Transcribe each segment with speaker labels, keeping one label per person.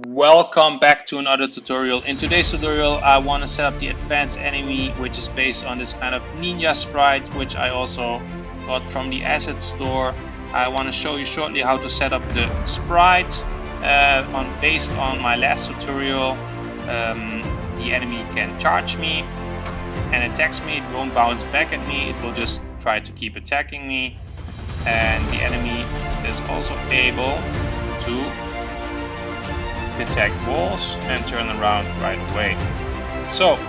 Speaker 1: Welcome back to another tutorial. In today's tutorial I want to set up the advanced enemy, which is based on this kind of ninja sprite, which I also got from the asset store. I want to show you shortly how to set up the sprite based on my last tutorial. The enemy can charge me and attacks me. It won't bounce back at me, it will just try to keep attacking me, and the enemy is also able to detect walls and turn around right away. So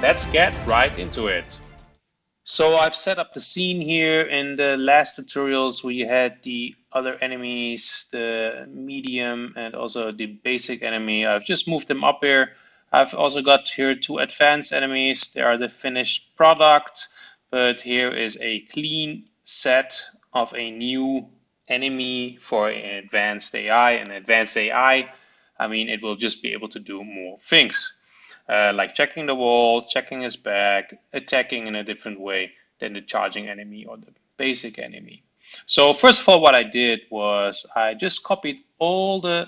Speaker 1: let's get right into it. So I've set up the scene here. In the last tutorials we had the other enemies, the medium and also the basic enemy. I've just moved them up here. I've also got here two advanced enemies. They are the finished product, but here is a clean set of a new enemy for an advanced AI. An advanced AI, I mean, it will just be able to do more things, like checking the wall, checking his back, attacking in a different way than the charging enemy or the basic enemy. So first of all, what I did was I just copied all the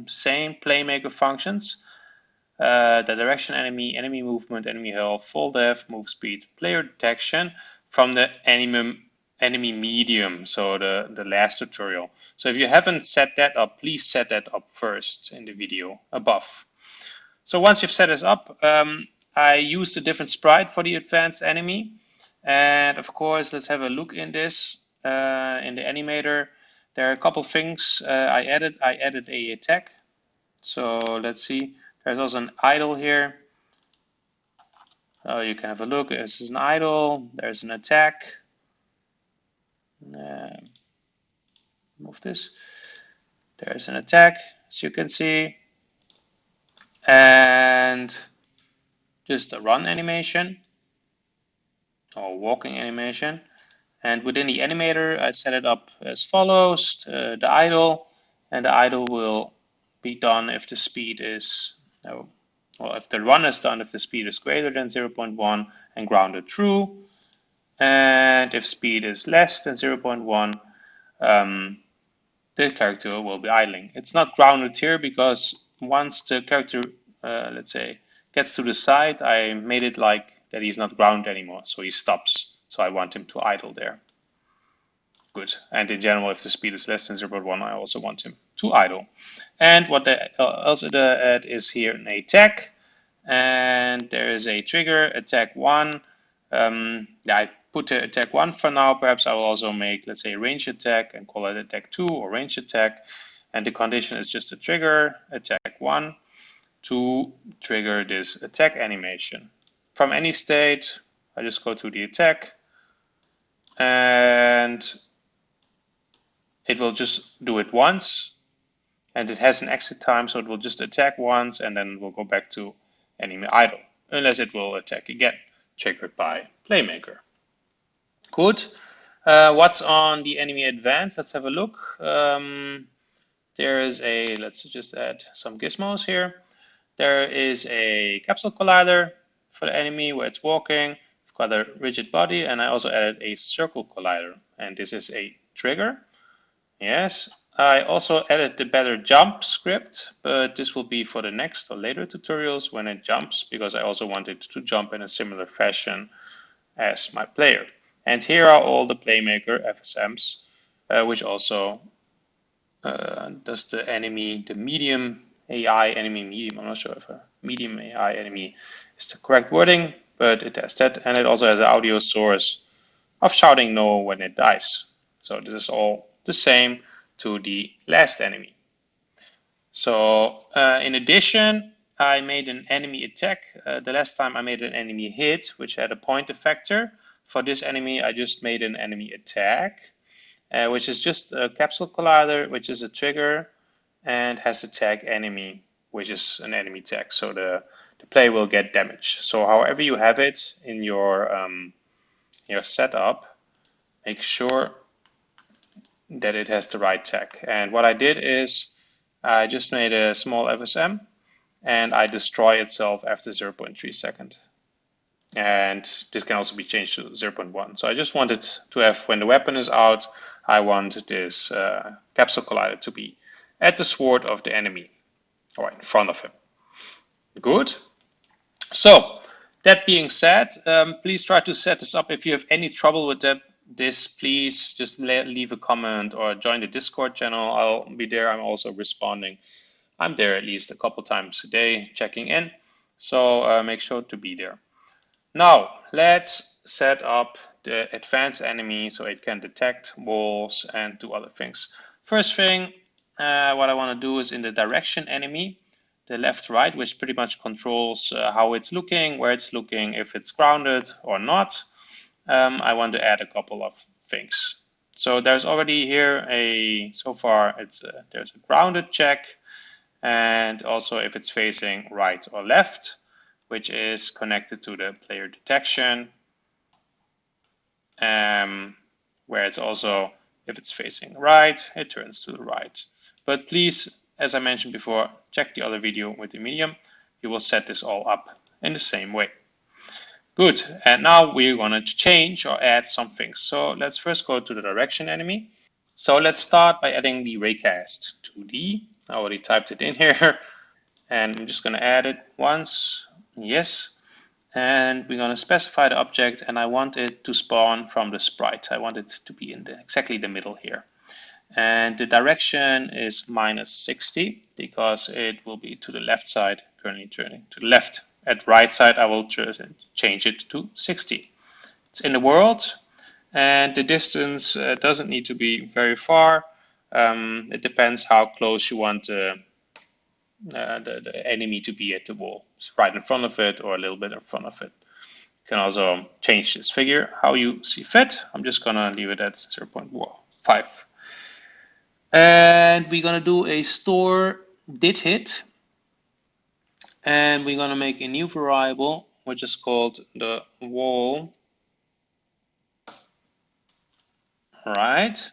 Speaker 1: same Playmaker functions, the direction enemy, enemy movement, enemy health, fall depth, move speed, player detection from the enemy medium, so the last tutorial. So if you haven't set that up, please set that up first in the video above. So once you've set this up, I used a different sprite for the advanced enemy. And of course, let's have a look in this, in the animator. There are a couple things I added. I added a attack. So let's see, there's also an idle here. You can have a look. This is an idle, there's an attack. Move this. There's an attack, as you can see, and just a run animation or walking animation. And within the animator, I set it up as follows: the idle, and the idle will be done if the speed is, well, if the run is done if the speed is greater than 0.1 and grounded true. And if speed is less than 0.1, the character will be idling. It's not grounded here because once the character, let's say, gets to the side, I made it like that he's not grounded anymore, so he stops. So I want him to idle there. Good. And in general, if the speed is less than 0.1, I also want him to idle. And what I also add is here an attack, and there is a trigger, attack 1. I put the attack 1 for now. Perhaps I will also make, let's say, a range attack and call it attack 2 or range attack. And the condition is just a trigger, attack 1, to trigger this attack animation. From any state, I just go to the attack, and it will just do it once. And it has an exit time, so it will just attack once and then we'll go back to enemy idle, unless it will attack again, triggered by Playmaker. Good. What's on the enemy advanced? Let's have a look. There is a, let's just add some gizmos here. There is a capsule collider for the enemy where it's walking. I've got a rigid body, and I also added a circle collider, and this is a trigger. Yes. I also added the better jump script, but this will be for the next or later tutorials when it jumps, because I also want it to jump in a similar fashion as my player. And here are all the Playmaker FSMs, which also does the enemy, the medium AI enemy medium. I'm not sure if a medium AI enemy is the correct wording, but it has that. And it also has an audio source of shouting no when it dies. So this is all the same to the last enemy. So in addition, I made an enemy attack. The last time I made an enemy hit, which had a point effector. For this enemy, I just made an enemy attack, which is just a capsule collider, which is a trigger, and has attack enemy, which is an enemy tag. So the player will get damage. So however you have it in your setup, make sure that it has the right tag. And what I did is I just made a small FSM, and I destroy itself after 0.3 seconds. And this can also be changed to 0.1. So I just wanted to have, when the weapon is out, I want this capsule collider to be at the sword of the enemy. or in front of him. Good. So that being said, please try to set this up. If you have any trouble with this, please just leave a comment or join the Discord channel. I'll be there. I'm also responding. I'm there at least a couple times a day checking in. So make sure to be there. Now let's set up the advanced enemy so it can detect walls and do other things. First thing, what I want to do is in the direction enemy, the left right, which pretty much controls how it's looking, where it's looking, if it's grounded or not. I want to add a couple of things. So there's already here so far there's a grounded check, and also if it's facing right or left, which is connected to the player detection, where it's also, if it's facing right, it turns to the right. But please, as I mentioned before, check the other video with the medium. You will set this all up in the same way. Good, and now we're going to change or add some things. So let's first go to the direction enemy. So let's start by adding the raycast 2D. I already typed it in here, and I'm just going to add it once. Yes. And we're going to specify the object, and I want it to spawn from the sprite. I want it to be in exactly the middle here. And the direction is -60 because it will be to the left side, currently turning to the left. At right side, I will change it to 60. It's in the world, and the distance doesn't need to be very far. It depends how close you want the enemy to be at the wall. It's right in front of it or a little bit in front of it. You can also change this figure how you see fit. I'm just going to leave it at 0.5. And we're going to do a store did hit. And we're going to make a new variable, which is called the wall. All right.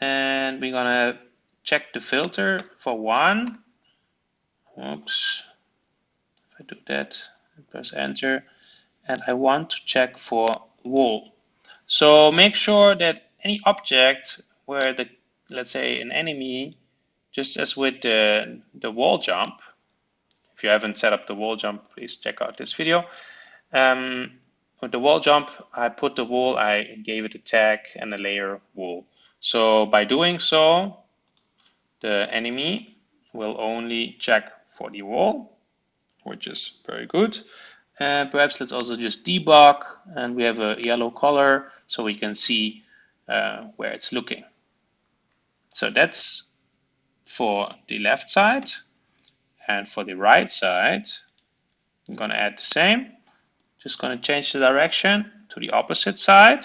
Speaker 1: And we're going to check the filter for 1. Oops. If I do that, I press enter. And I want to check for wall. So make sure that any object where let's say an enemy, just as with the wall jump, if you haven't set up the wall jump, please check out this video. With the wall jump, I put the wall, I gave it a tag and a layer wall. So by doing so, the enemy will only check for the wall, which is very good. And perhaps let's also just debug, and we have a yellow color so we can see where it's looking. So that's for the left side. And for the right side, I'm going to add the same. Just going to change the direction to the opposite side.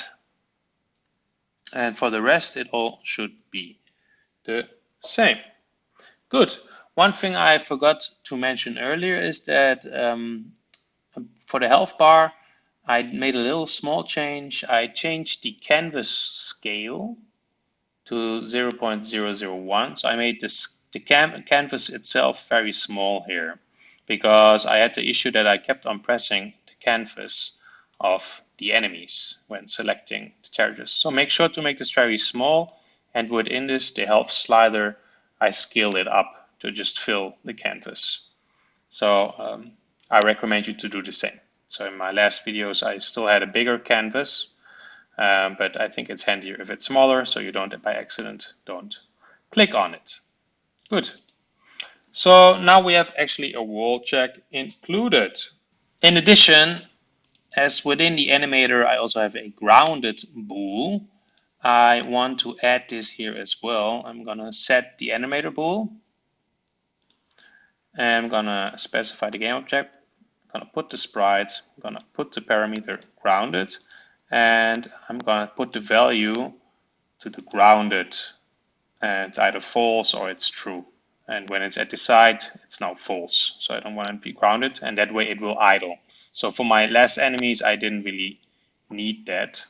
Speaker 1: And for the rest, it all should be the same. Good. One thing I forgot to mention earlier is that for the health bar, I made a little small change. I changed the canvas scale to 0.001. So I made the canvas itself very small here because I had the issue that I kept on pressing the canvas of the enemies when selecting the characters. So make sure to make this very small, and within this, the health slider, I scaled it up to just fill the canvas. So I recommend you to do the same. So in my last videos, I still had a bigger canvas, but I think it's handier if it's smaller, so you don't, by accident, don't click on it. Good. So now we have actually a wall check included. In addition, as within the animator, I also have a Groundedbool. I want to add this here as well. I'm going to set the animator bool. And I'm going to specify the game object. I'm going to put the sprite. I'm going to put the parameter grounded. And I'm going to put the value to the grounded. And it's either false or it's true. And when it's at the side, it's now false. So I don't want it to be grounded. And that way it will idle. So for my last enemies, I didn't really need that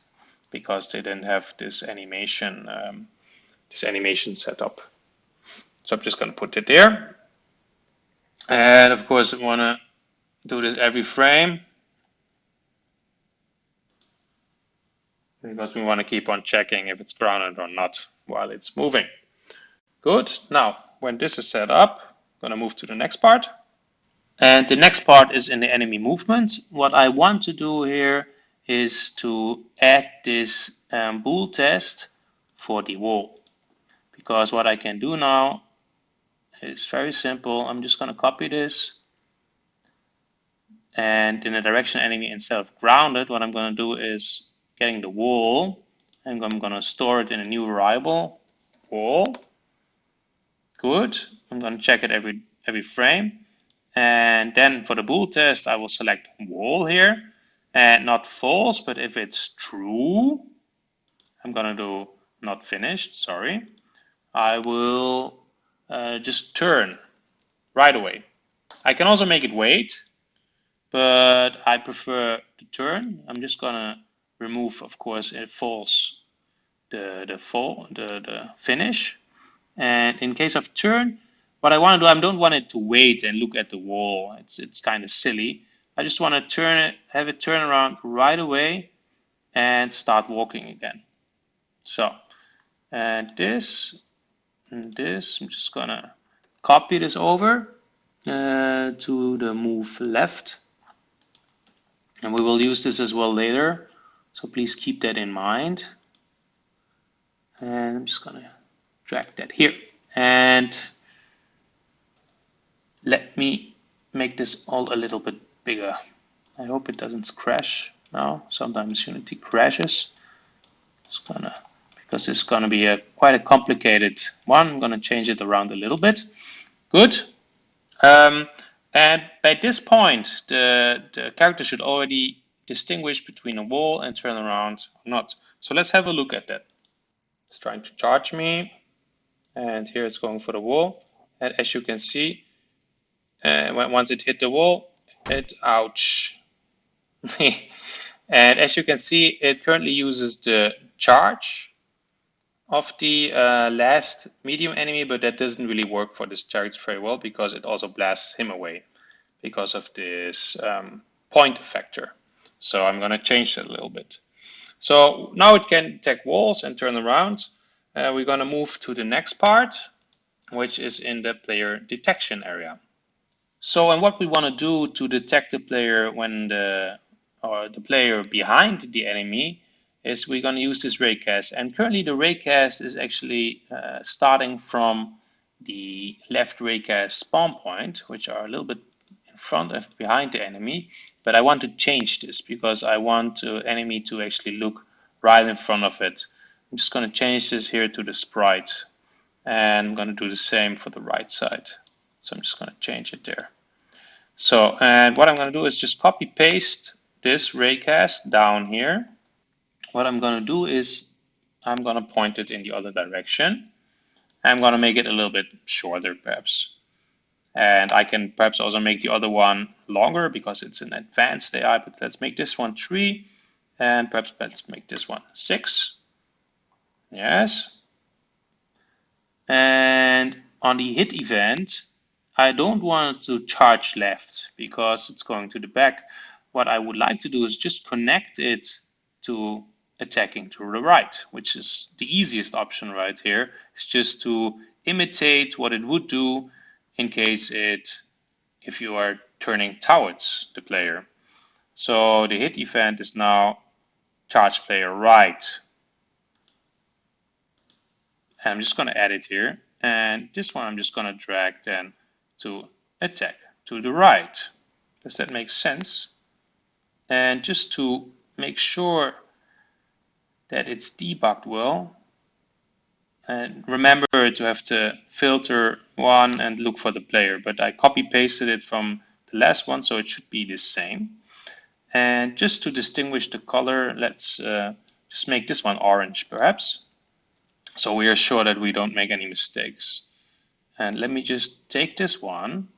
Speaker 1: because they didn't have this animation set up. So I'm just going to put it there. And of course, we want to do this every frame because we want to keep on checking if it's grounded or not while it's moving. Good. Now, when this is set up, gonna move to the next part. And the next part is in the enemy movement. What I want to do here is to add this bool test for the wall. Because what I can do now is very simple. I'm just gonna copy this, and in the direction enemy instead of grounded, what I'm gonna do is getting the wall, and I'm gonna store it in a new variable, wall. Good. I'm gonna check it every frame. And then for the bool test, I will select wall here and not false, but if it's true, I'm gonna do not finished, sorry. I will just turn right away. I can also make it wait, but I prefer to turn. I'm just gonna remove, of course, if false, the finish. And in case of turn, what I want to do, I don't want it to wait and look at the wall. It's kind of silly. I just want to turn it, have it turn around right away and start walking again. So, and this, I'm just gonna copy this over to the move left. And we will use this as well later. So please keep that in mind. And I'm just gonna drag that here. And let me make this all a little bit bigger. I hope it doesn't crash now. Sometimes Unity crashes. Because it's gonna be quite a complicated one. I'm gonna change it around a little bit. Good. And by this point, the character should already distinguish between a wall and turn around or not. So let's have a look at that. It's trying to charge me, and here it's going for the wall. And as you can see, once it hit the wall, ouch. And as you can see, it currently uses the charge of the last medium enemy, but that doesn't really work for this target very well because it also blasts him away because of this point factor. So I'm going to change that a little bit. So now it can detect walls and turn around. We're going to move to the next part, which is in the player detection area. So, and what we want to do to detect the player when the player behind the enemy is we're going to use this raycast. And currently the raycast is actually starting from the left raycast spawn point, which are a little bit in front and behind the enemy. But I want to change this because I want the enemy to actually look right in front of it. I'm just going to change this here to the sprite. And I'm going to do the same for the right side. So I'm just going to change it there. So, and what I'm going to do is just copy paste this raycast down here. What I'm going to do is I'm going to point it in the other direction. I'm going to make it a little bit shorter perhaps. And I can perhaps also make the other one longer because it's an advanced AI, but let's make this one 3 and perhaps let's make this one 6. Yes. And on the hit event, I don't want to charge left because it's going to the back. What I would like to do is just connect it to attacking to the right, which is the easiest option right here. It's just to imitate what it would do in case if you are turning towards the player. So the hit event is now charge player right. And I'm just going to add it here. And this one I'm just going to drag then to attack to the right. Does that make sense? And just to make sure that it's debugged well, and remember to have to filter one and look for the player, but I copy pasted it from the last one, so it should be the same. And just to distinguish the color, let's just make this one orange perhaps, so we are sure that we don't make any mistakes. And let me just take this one.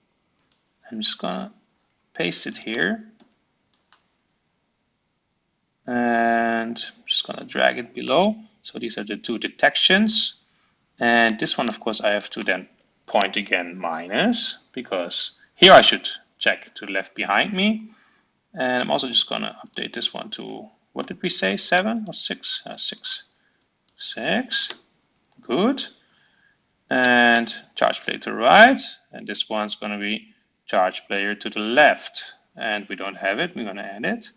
Speaker 1: I'm just gonna paste it here. And I'm just gonna drag it below. So these are the two detections. And this one, of course, I have to then point again minus, because here I should check to the left behind me. And I'm also just gonna update this one to, what did we say, 7 or 6? 6. 6. Good. and charge player to the right, and this one's going to be charge player to the left. And we don't have it, we're going to add it.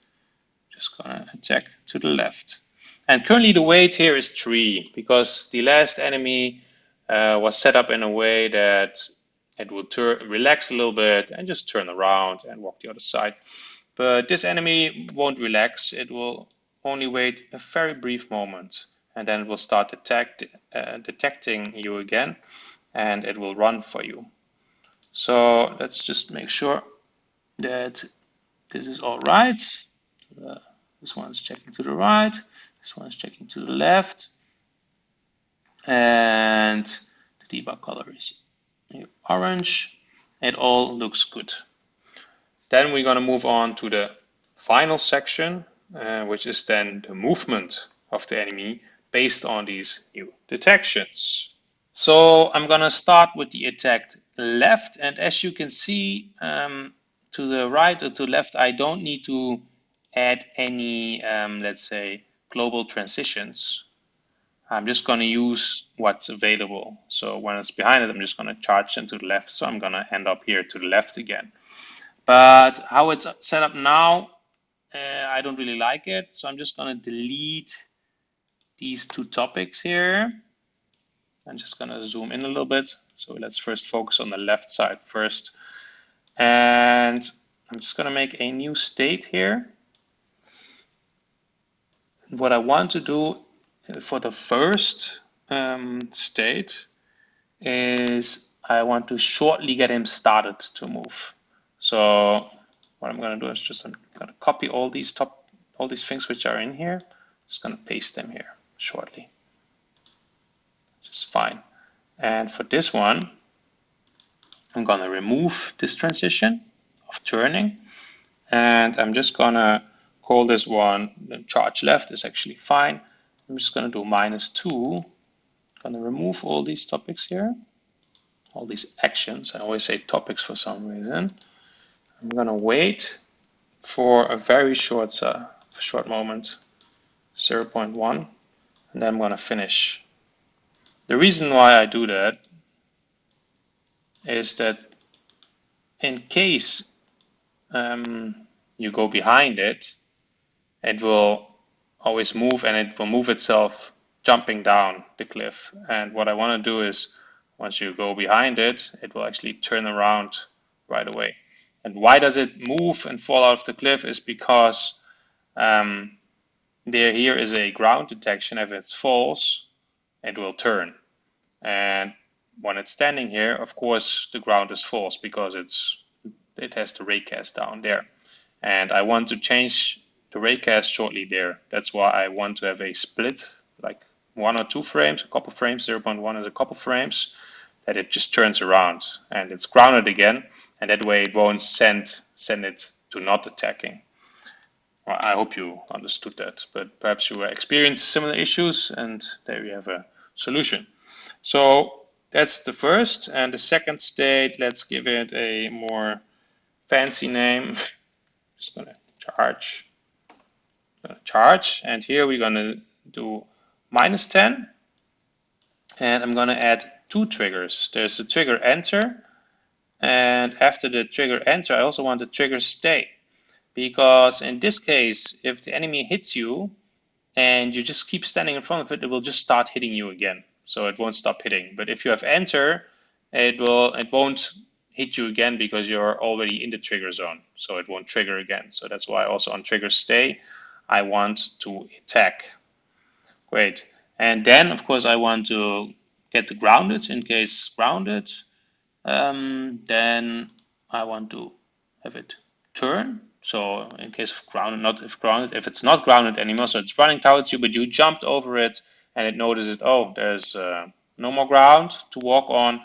Speaker 1: Just going to attack to the left. And currently the weight here is 3 because the last enemy was set up in a way that it will relax a little bit and just turn around and walk the other side. But this enemy won't relax. It will only wait a very brief moment, and then it will start detecting you again, and it will run for you. So let's just make sure that this is all right. This one's checking to the right, this one's checking to the left, and the debug color is orange. It all looks good. Then we're going to move on to the final section, which is then the movement of the enemy based on these new detections. So I'm going to start with the attacked left, and as you can see, to the right or to the left, I don't need to add any, let's say, global transitions. I'm just going to use what's available. So when it's behind it, I'm just going to charge them to the left. So I'm going to end up here to the left again. But how it's set up now, I don't really like it. So I'm just going to delete these 2 topics here. I'm just going to zoom in a little bit. So let's first focus on the left side first. And I'm just going to make a new state here. What I want to do for the first state is I want to shortly get him started to move. So what I'm going to do is just I'm going to copy all these things which are in here. Just going to paste them here shortly. Just fine. And for this one, I'm going to remove this transition of turning, and I'm just going to call this one the charge left is actually fine. I'm just going to do -2. I'm going to remove all these topics here, all these actions. I always say topics for some reason. I'm going to wait for a very short moment, 0.1, and then I'm going to finish. The reason why I do that is that in case you go behind it, it will always move, and it will move itself jumping down the cliff. And what I want to do is once you go behind it, it will actually turn around right away. And why does it move and fall out of the cliff is because here is a ground detection. If it's false, it will turn. And when it's standing here, of course, the ground is false because it has the raycast down there. And I want to change the raycast shortly there. That's why I want to have a split, like 1 or 2 frames, a couple frames, 0.1 is a couple frames, that it just turns around and it's grounded again, and that way it won't send it to not attacking. Well, I hope you understood that, but perhaps you experienced similar issues, and there you have a solution. So that's the first, and the second state, let's give it a more fancy name. Just gonna charge, and here we're gonna do -10, and I'm gonna add 2 triggers. There's the trigger enter, and after the trigger enter, I also want the trigger stay, because in this case, if the enemy hits you and you just keep standing in front of it, it will just start hitting you again. So it won't stop hitting. But if you have enter, it won't hit you again because you're already in the trigger zone. So it won't trigger again. So that's why also on trigger stay, I want to attack. Great. And then, of course, I want to get the grounded in case grounded. Then I want to have it turn. So in case of grounded, not if grounded, if it's not grounded anymore, so it's running towards you, but you jumped over it and it notices, oh, there's no more ground to walk on,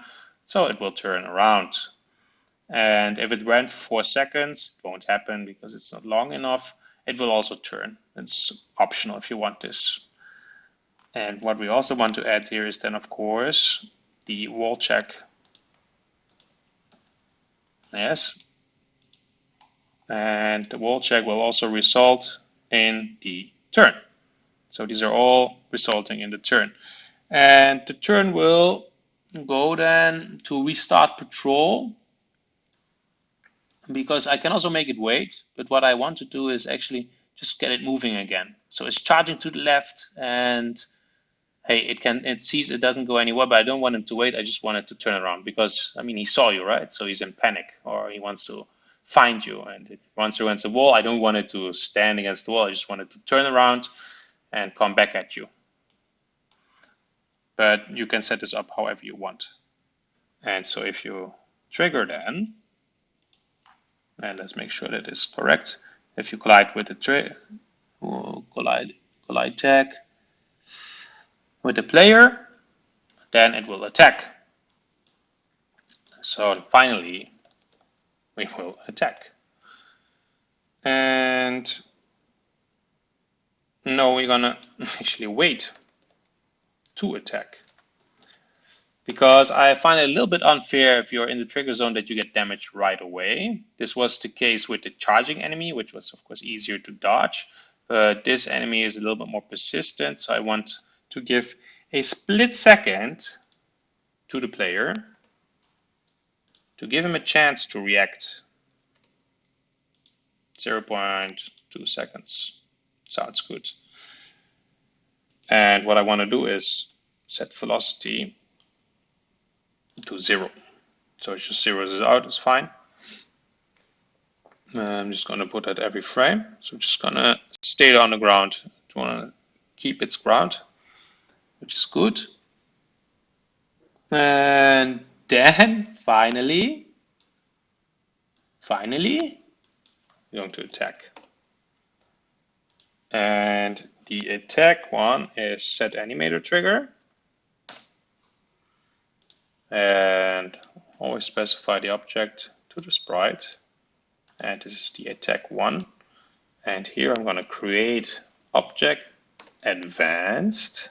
Speaker 1: so it will turn around. And if it ran for 4 seconds, it won't happen because it's not long enough. It will also turn. It's optional if you want this. And what we also want to add here is then, of course, the wall check. Yes. And the wall check will also result in the turn. So these are all resulting in the turn. And the turn will go then to restart patrol, because I can also make it wait, but what I want to do is actually just get it moving again. So it's charging to the left, and hey, it sees it doesn't go anywhere, but I don't want him to wait. I just want it to turn around because, I mean, he saw you, right? So he's in panic, or he wants to find you, and it runs against the wall. I don't want it to stand against the wall. I just want it to turn around and come back at you. But you can set this up however you want. And so if you trigger then, and let's make sure that is correct. If you collide with the collide tag with the player, then it will attack. So finally, we will attack. And now we're gonna actually wait to attack, because I find it a little bit unfair if you're in the trigger zone that you get damaged right away. This was the case with the charging enemy, which was of course easier to dodge, but this enemy is a little bit more persistent, so I want to give a split second to the player to give him a chance to react. 0.2 seconds. Sounds good. And what I want to do is set velocity to 0. So it just zeroes it out, it's fine. I'm just going to put that every frame. So just going to stay on the ground. I want to keep its ground, which is good. And then finally, we're going to attack. And the attack one is set animator trigger. And always specify the object to the sprite. And this is the attack one. And here I'm going to create object advanced,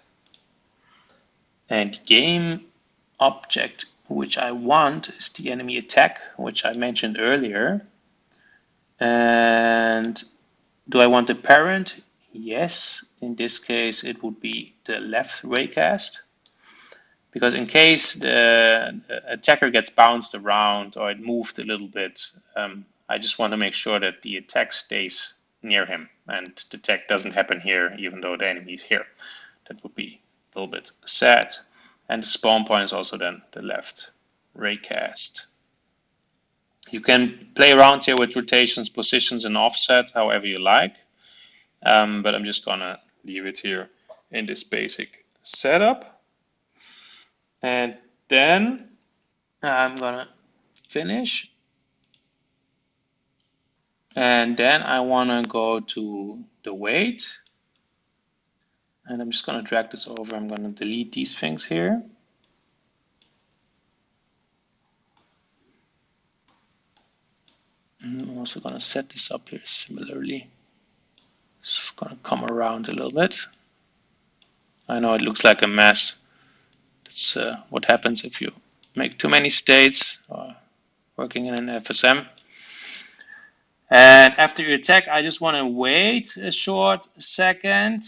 Speaker 1: and game object which I want is the enemy attack, which I mentioned earlier. And do I want the parent? Yes, in this case it would be the left raycast, because in case the attacker gets bounced around or it moved a little bit, I just want to make sure that the attack stays near him and the attack doesn't happen here even though the enemy is here. That would be a little bit sad. And the spawn point is also then the left raycast. You can play around here with rotations, positions, and offset however you like, but I'm just gonna leave it here in this basic setup. And then I'm gonna finish. And then I wanna go to the weight. And I'm just gonna drag this over. I'm gonna delete these things here. And I'm also gonna set this up here similarly. It's gonna come around a little bit. I know it looks like a mess. That's what happens if you make too many states working in an FSM. And after you attack, I just want to wait a short second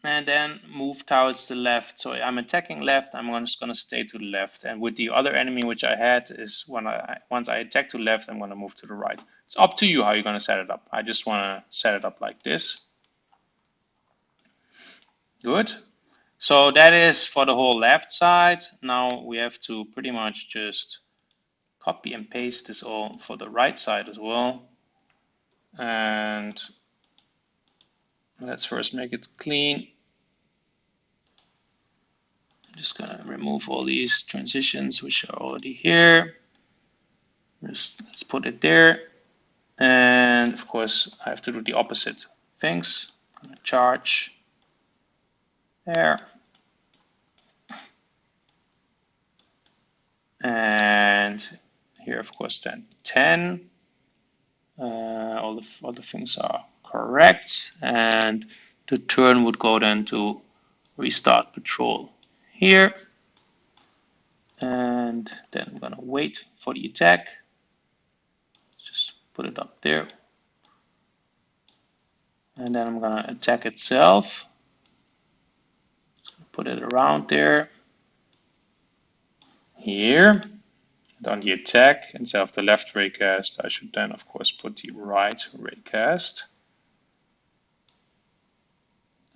Speaker 1: and then move towards the left. So I'm attacking left, I'm just going to stay to the left. And with the other enemy which I had is once I attack to the left, I'm going to move to the right. It's up to you how you're going to set it up. I just want to set it up like this. Good. So that is for the whole left side. Now we have to pretty much just copy and paste this all for the right side as well. And let's first make it clean. I'm just gonna remove all these transitions which are already here. Let's put it there. And of course I have to do the opposite things. I'm gonna charge there. And here of course then 10. All the things are correct, and the turn would go then to restart patrol here, and then I'm gonna wait for the attack. Just put it up there, and then I'm gonna attack itself. Just gonna put it around there. here. And on the attack, instead of the left raycast, I should then of course put the right raycast.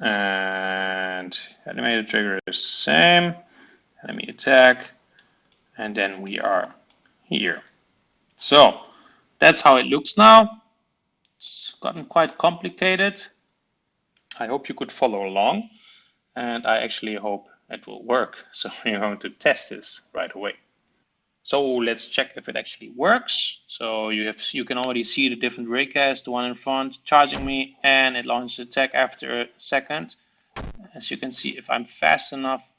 Speaker 1: And animated trigger is the same. Enemy attack. And then we are here. So that's how it looks now. It's gotten quite complicated. I hope you could follow along, and I actually hope it will work. So we're going to test this right away. So let's check if it actually works. So you can already see the different raycasts, the one in front charging me, and it launches attack after a second. As you can see, if I'm fast enough,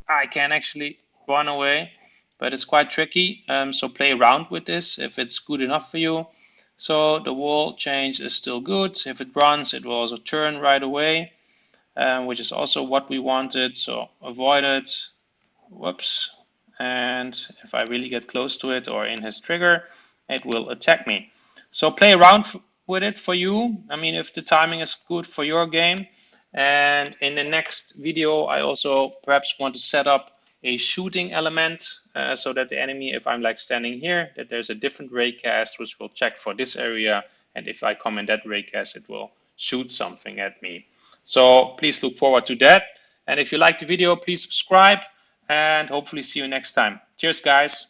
Speaker 1: I can actually run away, but it's quite tricky. So play around with this if it's good enough for you. So the wall change is still good. If it runs, it will also turn right away, which is also what we wanted. So avoid it. Whoops. And if I really get close to it or in his trigger, it will attack me. So play around with it for you. I mean, if the timing is good for your game. And in the next video, I also perhaps want to set up a shooting element so that the enemy, if I'm like standing here, that there's a different raycast which will check for this area. And if I come in that raycast, it will shoot something at me. So please look forward to that. And if you like the video, please subscribe and hopefully see you next time. Cheers, guys.